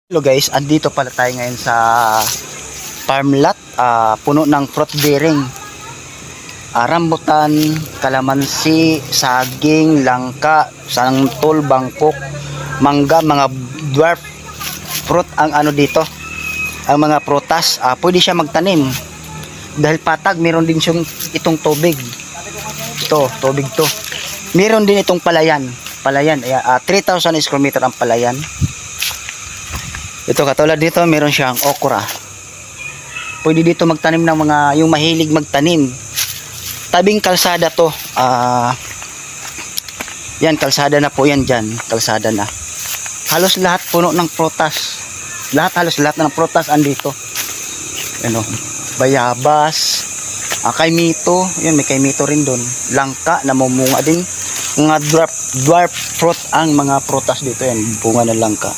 Hello guys, andito pala tayo ngayon sa farm lot, puno ng fruit bearing, rambutan, kalamansi, saging, langka, santol, bangkok, mangga, mga dwarf fruit ang ano dito, ang mga prutas. Pwede siya magtanim dahil patag. Meron din siyang itong tubig, tubig to. Meron din itong palayan, 3,000 square meter ang palayan. Ito katulad dito, meron siyang okra. Pwede dito magtanim ng mga yung mahilig magtanim. Tabing kalsada to. Yan, kalsada na po yan dyan. Kalsada na. Halos lahat puno ng prutas. Halos lahat ng prutas andito. Ano, bayabas, kaimito. Yun, may kaimito rin doon. Langka, namumunga din. Mga dwarf fruit ang mga prutas dito yan. Bunga ng langka.